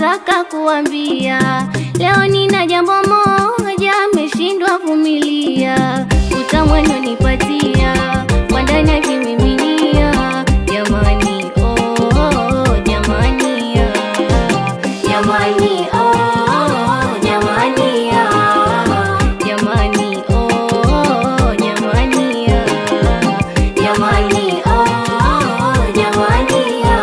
nataka kuambia, leo nina jambo moja nimeshindwa vumilia. Utamwendo nipatia, kwa ndani akimiminia. Jamani oh, jamani ya. Jamani oh, jamani ya. Jamani oh, jamani ya. Jamani oh, jamani ya.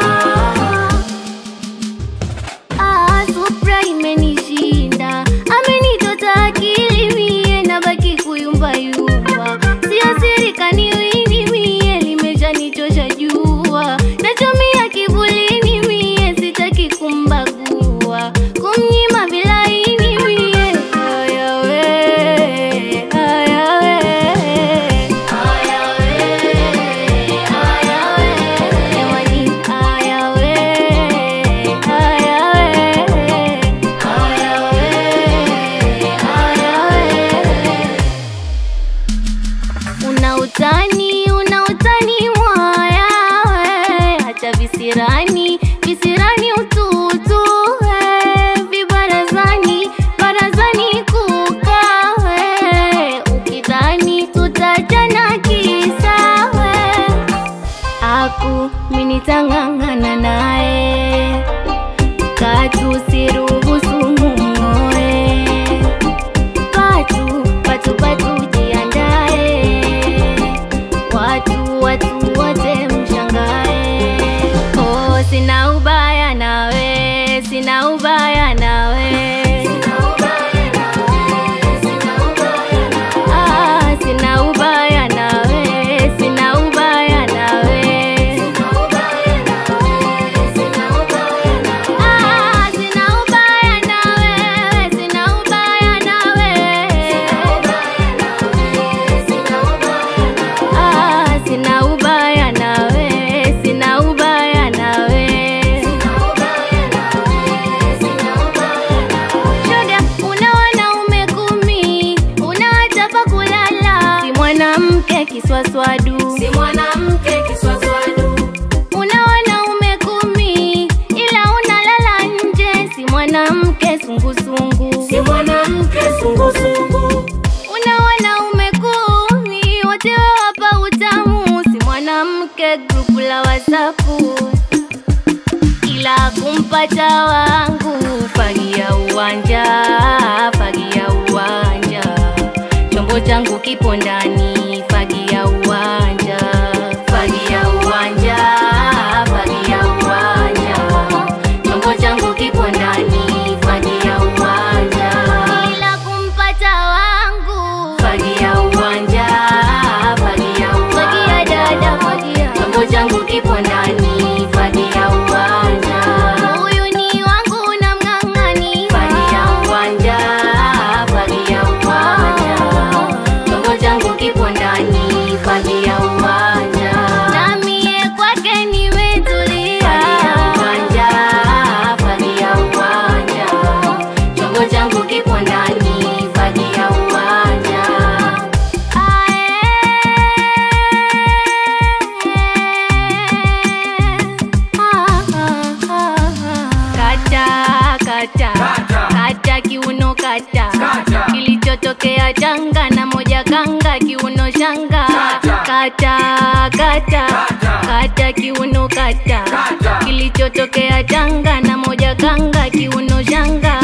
Supra imenishinda, amenitota akili mie, nabaki kuyumba yumba. Sio siri kaniwini mie, limeshanichosha jua. Nachomia kivulini mie, sitaki kumbagua, kumnyima vilaini mie. Haya we, haya we, haya we, haya we. Jamani haya we, haya we, haya we, haya we. Una utani mwaya we, hata visirani ututu we. Vibarazani kuka we, ukidhani tutachana kisa we. Aku minitangangana nae, katu siruhusu mung'oe. Patu jiandae, watu wote mshangae. Oh, sina ubaya nawe, sina ubaya nawe. Ah, sina ubaya nawe, sina ubaya nawe. Ah, sina ubaya nawe, sina ubaya nawe. Ah, sina ubaya nawe, sina ubaya nawe. Shoga, una wanaume 10, unaacha pa kulala. Si mwanamke kiswaswadu, si mwanamke kiswaswadu. Una wanaume 10, ila unalala nje. Si mwanamke sungusungu, si mwanamke sungusungu. Una wanaume 10, wote wapa utamu. Si mwanamke grupu la WhatsApp, ila kumpata wangu. Fagia uwanja, fagia uwanja. Chombo changu kipo ndani, fagia uwanja. Fagia uwanja, fagia uwanja. Chombo changu kipo ndani, fagia uwanja. Ila kumpata wangu. Fagia uwanja, fagia uwanja. Fagia dada, fagia. Chombo changu kipo ndani, fagia uwanja. Huyu ni wangu namng'ang'ania. Fagia uwanja, fagia uwanja. Chombo changu kipo ndani, fagia uwanja. Na mie kwake nimetulia. Fagia uwanja, fagia uwanja. Chombo changu kipo ndani, fagia uwanja. Kata kiuno kata, kilichotokea Tanga na moja kanga kiuno shanga. Kata kiuno kata, kilichotokea Tanga na moja kanga kiuno shanga.